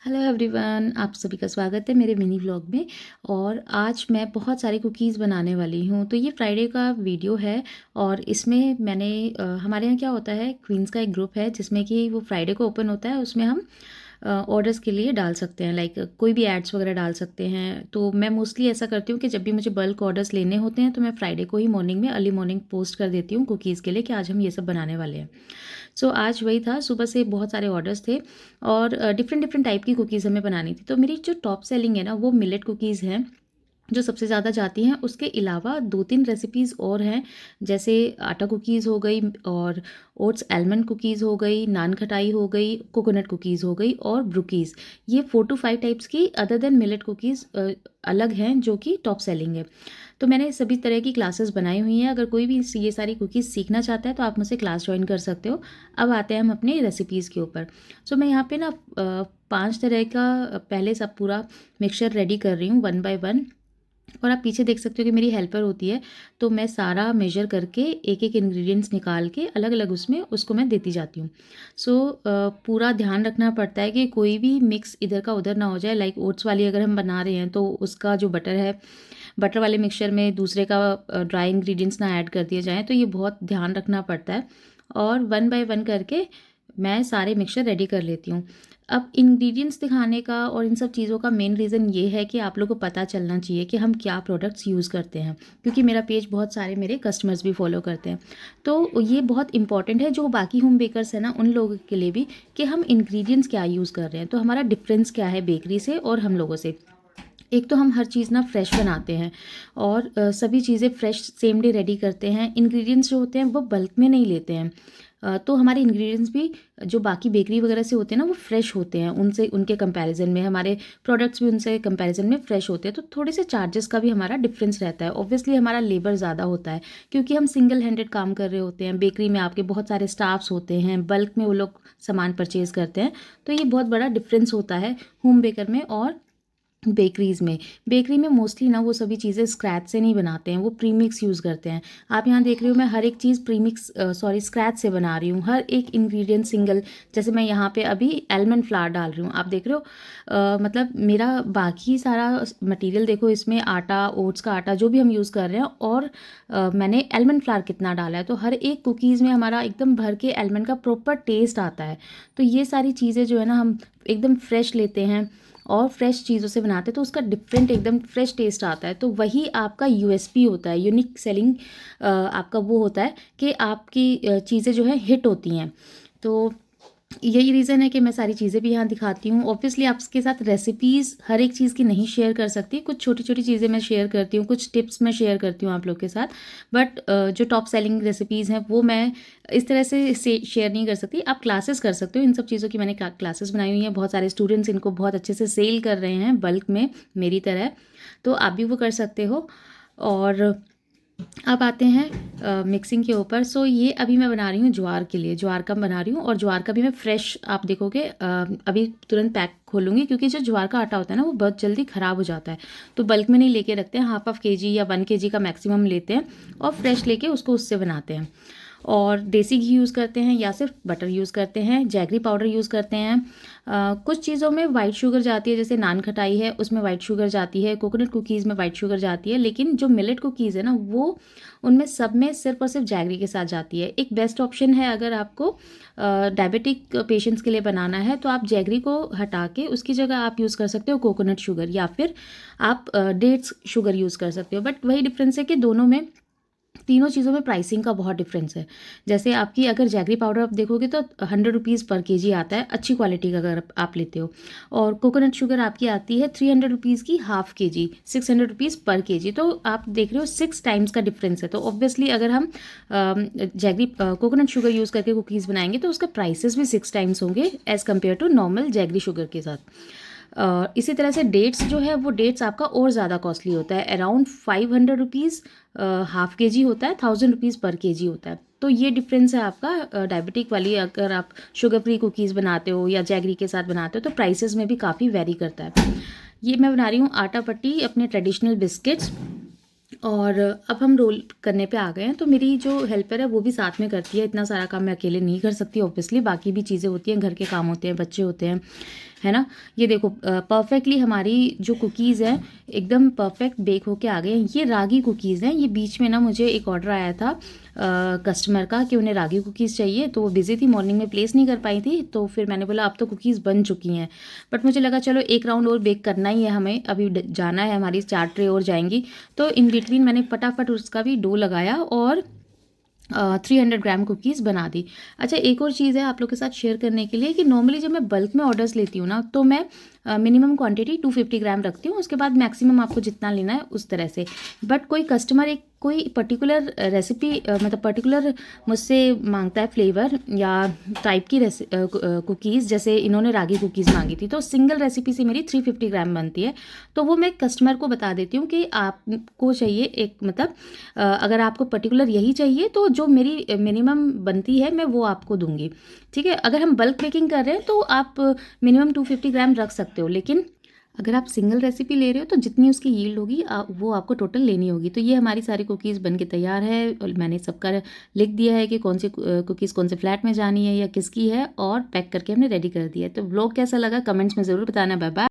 Hello everyone, आप सभी का स्वागत है मेरे मिनी व्लॉग में। और आज मैं बहुत सारी कुकीज़ बनाने वाली हूँ। तो ये फ्राइडे का वीडियो है और इसमें मैंने हमारे यहाँ क्या होता है, क्वींस का एक ग्रुप है जिसमें कि वो फ्राइडे को ओपन होता है। उसमें हम ऑर्डर्स के लिए डाल सकते हैं, लाइक कोई भी एड्स वगैरह डाल सकते हैं। तो मैं मोस्टली ऐसा करती हूँ कि जब भी मुझे बल्क ऑर्डर्स लेने होते हैं तो मैं फ्राइडे को ही मॉर्निंग में अर्ली मॉर्निंग पोस्ट कर देती हूँ कुकीज़ के लिए कि आज हम ये सब बनाने वाले हैं। सो आज वही था, सुबह से बहुत सारे ऑर्डर्स थे और डिफरेंट डिफरेंट टाइप की कुकीज़ हमें बनानी थी। तो मेरी जो टॉप सेलिंग है ना, वो मिलेट कुकीज़ हैं जो सबसे ज़्यादा जाती हैं। उसके अलावा 2-3 रेसिपीज़ और हैं, जैसे आटा कुकीज़ हो गई और ओट्स आलमंड कुकीज़ हो गई, नान खटाई हो गई, कोकोनट कुकीज़ हो गई और ब्रुकीज़। ये 4 टू 5 टाइप्स की अदर देन मिलेट कुकीज़ अलग हैं जो कि टॉप सेलिंग है। तो मैंने सभी तरह की क्लासेस बनाई हुई हैं। अगर कोई भी ये सारी कुकीज़ सीखना चाहता है तो आप मुझसे क्लास ज्वाइन कर सकते हो। अब आते हैं हम अपनी रेसिपीज़ के ऊपर। सो मैं यहाँ पे ना 5 तरह का पहले सब पूरा मिक्सचर रेडी कर रही हूँ वन बाय वन। और आप पीछे देख सकते हो कि मेरी हेल्पर होती है। तो मैं सारा मेजर करके एक एक इंग्रेडिएंट्स निकाल के अलग अलग उसमें उसको मैं देती जाती हूँ। सो पूरा ध्यान रखना पड़ता है कि कोई भी मिक्स इधर का उधर ना हो जाए। लाइक ओट्स वाली अगर हम बना रहे हैं तो उसका जो बटर है, बटर वाले मिक्सचर में दूसरे का ड्राई इंग्रेडिएंट्स ना ऐड कर दिए जाएँ। तो ये बहुत ध्यान रखना पड़ता है और वन बाय वन करके मैं सारे मिक्सचर रेडी कर लेती हूँ। अब इंग्रेडिएंट्स दिखाने का और इन सब चीज़ों का मेन रीज़न ये है कि आप लोगों को पता चलना चाहिए कि हम क्या प्रोडक्ट्स यूज़ करते हैं, क्योंकि मेरा पेज बहुत सारे मेरे कस्टमर्स भी फॉलो करते हैं। तो ये बहुत इंपॉर्टेंट है जो बाकी होम बेकर्स हैं ना, उन लोगों के लिए भी, कि हम इंग्रेडिएंट्स क्या यूज़ कर रहे हैं। तो हमारा डिफरेंस क्या है बेकरी से और हम लोगों से। एक तो हम हर चीज़ ना फ्रेश बनाते हैं और सभी चीज़ें फ्रेश सेम डे रेडी करते हैं। इंग्रेडिएंट्स जो होते हैं वो बल्क में नहीं लेते हैं। तो हमारे इंग्रेडिएंट्स भी जो बाकी बेकरी वगैरह से होते हैं ना, वो फ्रेश होते हैं। उनसे उनके कंपैरिजन में हमारे प्रोडक्ट्स भी उनसे कंपैरिजन में फ्रेश होते हैं। तो थोड़े से चार्जेस का भी हमारा डिफरेंस रहता है। ऑब्वियसली हमारा लेबर ज़्यादा होता है क्योंकि हम सिंगल हैंडेड काम कर रहे होते हैं। बेकरी में आपके बहुत सारे स्टाफ्स होते हैं, बल्क में वो लोग सामान परचेज़ करते हैं। तो ये बहुत बड़ा डिफरेंस होता है होम बेकर में और बेकरीज़ में। बेकरी में मोस्टली ना वो सभी चीज़ें स्क्रैच से नहीं बनाते हैं, वो प्रीमिक्स यूज़ करते हैं। आप यहाँ देख रहे हो मैं हर एक चीज़ स्क्रैच से बना रही हूँ। हर एक इंग्रेडिएंट सिंगल। जैसे मैं यहाँ पे अभी आलमंड फ्लावर डाल रही हूँ, आप देख रहे हो। मतलब मेरा बाकी सारा मटेरियल देखो, इसमें आटा, ओट्स का आटा जो भी हम यूज़ कर रहे हैं, और मैंने आलमंड फ्लावर कितना डाला है। तो हर एक कुकीज़ में हमारा एकदम भर के आलमंड का प्रॉपर टेस्ट आता है। तो ये सारी चीज़ें जो है ना, हम एकदम फ्रेश लेते हैं और फ्रेश चीज़ों से बनाते हैं तो उसका डिफरेंट एकदम फ्रेश टेस्ट आता है। तो वही आपका यूएसपी होता है, यूनिक सेलिंग आपका वो होता है कि आपकी चीज़ें जो है हिट होती हैं। तो यही रीज़न है कि मैं सारी चीज़ें भी यहाँ दिखाती हूँ। ऑब्वियसली आपके साथ रेसिपीज़ हर एक चीज़ की नहीं शेयर कर सकती। कुछ छोटी छोटी चीज़ें मैं शेयर करती हूँ, कुछ टिप्स मैं शेयर करती हूँ आप लोग के साथ। बट जो टॉप सेलिंग रेसिपीज़ हैं वो मैं इस तरह से शेयर नहीं कर सकती। आप क्लासेस कर सकते हो, इन सब चीज़ों की मैंने क्लासेस बनाई हुई हैं। बहुत सारे स्टूडेंट्स इनको बहुत अच्छे से सेल कर रहे हैं बल्क में मेरी तरह। तो आप भी वो कर सकते हो। और अब आते हैं मिक्सिंग के ऊपर। सो ये अभी मैं बना रही हूँ ज्वार के लिए, ज्वार का बना रही हूँ। और ज्वार का भी मैं फ्रेश, आप देखोगे अभी तुरंत पैक खोलूँगी, क्योंकि जो ज्वार का आटा होता है ना, वो बहुत जल्दी ख़राब हो जाता है। तो बल्क में नहीं लेके रखते हैं, हाफ केजी या 1 केजी का मैक्सिमम लेते हैं और फ्रेश लेके उसको उससे बनाते हैं। और देसी घी यूज़ करते हैं या सिर्फ बटर यूज़ करते हैं, जैगरी पाउडर यूज़ करते हैं। कुछ चीज़ों में वाइट शुगर जाती है, जैसे नान खटाई है उसमें वाइट शुगर जाती है, कोकोनट कुकीज़ में वाइट शुगर जाती है। लेकिन जो मिलेट कुकीज़ है ना, वो उनमें सब में सिर्फ और सिर्फ जैगरी के साथ जाती है। एक बेस्ट ऑप्शन है अगर आपको डायबिटिक पेशेंट्स के लिए बनाना है, तो आप जैगरी को हटा के उसकी जगह आप यूज़ कर सकते हो कोकोनट शुगर, या फिर आप डेट्स शुगर यूज़ कर सकते हो। बट वही डिफरेंस है कि दोनों में, तीनों चीज़ों में प्राइसिंग का बहुत डिफरेंस है। जैसे आपकी अगर जैगरी पाउडर आप देखोगे तो 100 रुपीज़ पर केजी आता है, अच्छी क्वालिटी का अगर आप लेते हो। और कोकोनट शुगर आपकी आती है 300 रुपीज़ की हाफ केजी, 600 रुपीज़ पर केजी। तो आप देख रहे हो 6 टाइम्स का डिफरेंस है। तो ऑब्वियसली अगर हम जैगरी कोकोनट शुगर यूज़ करके कुकीज़ बनाएंगे तो उसका प्राइसेस भी 6 टाइम्स होंगे as compare to normal jaggery sugar के साथ। इसी तरह से डेट्स जो है, वो डेट्स आपका और ज़्यादा कॉस्टली होता है। अराउंड 500 रुपीज़ हाफ केजी होता है, 1000 रुपीज़ पर केजी होता है। तो ये डिफरेंस है आपका डायबिटिक वाली। अगर आप शुगर फ्री कुकीज़ बनाते हो या जैगरी के साथ बनाते हो तो प्राइसेस में भी काफ़ी वेरी करता है। ये मैं बना रही हूँ आटा पट्टी, अपने ट्रेडिशनल बिस्किट्स। और अब हम रोल करने पे आ गए हैं। तो मेरी जो हेल्पर है वो भी साथ में करती है। इतना सारा काम मैं अकेले नहीं कर सकती ऑब्वियसली, बाकी भी चीज़ें होती हैं, घर के काम होते हैं, बच्चे होते हैं, है ना। ये देखो परफेक्टली हमारी जो कुकीज़ हैं एकदम परफेक्ट बेक होके आ गए हैं। ये रागी कुकीज़ हैं। ये बीच में ना मुझे एक ऑर्डर आया था कस्टमर का कि उन्हें रागी कुकीज़ चाहिए, तो वो बिज़ी थी, मॉर्निंग में प्लेस नहीं कर पाई थी, तो फिर मैंने बोला अब तो कुकीज़ बन चुकी हैं, बट मुझे लगा चलो एक राउंड और बेक करना ही है हमें, अभी जाना है, हमारी 4 ट्रे और जाएंगी। तो इन बिटवीन मैंने फटाफट उसका भी डो लगाया और 300 ग्राम कुकीज़ बना दी। अच्छा, एक और चीज़ है आप लोग के साथ शेयर करने के लिए कि नॉर्मली जब मैं बल्क में ऑर्डर्स लेती हूँ ना, तो मैं मिनिमम क्वांटिटी 250 ग्राम रखती हूँ, उसके बाद मैक्सिमम आपको जितना लेना है उस तरह से। बट कोई कस्टमर एक कोई पर्टिकुलर रेसिपी मतलब पर्टिकुलर मुझसे मांगता है फ्लेवर या टाइप की कुकीज़, जैसे इन्होंने रागी कुकीज़ मांगी थी, तो सिंगल रेसिपी से मेरी 350 ग्राम बनती है। तो वो मैं कस्टमर को बता देती हूँ कि आपको चाहिए एक मतलब अगर आपको पर्टिकुलर यही चाहिए तो जो मेरी मिनिमम बनती है मैं वो आपको दूंगी। ठीक है, अगर हम बल्क बेकिंग कर रहे हैं तो आप मिनिमम 250 ग्राम रख सकते हो, लेकिन अगर आप सिंगल रेसिपी ले रहे हो तो जितनी उसकी यील्ड होगी वो आपको टोटल लेनी होगी। तो ये हमारी सारी कुकीज़ बन के तैयार है और मैंने सबका लिख दिया है कि कौन सी कुकीज़ कौन से फ्लैट में जानी है या किसकी है, और पैक करके हमने रेडी कर दिया है। तो व्लॉग कैसा लगा कमेंट्स में ज़रूर बताना। Bye bye.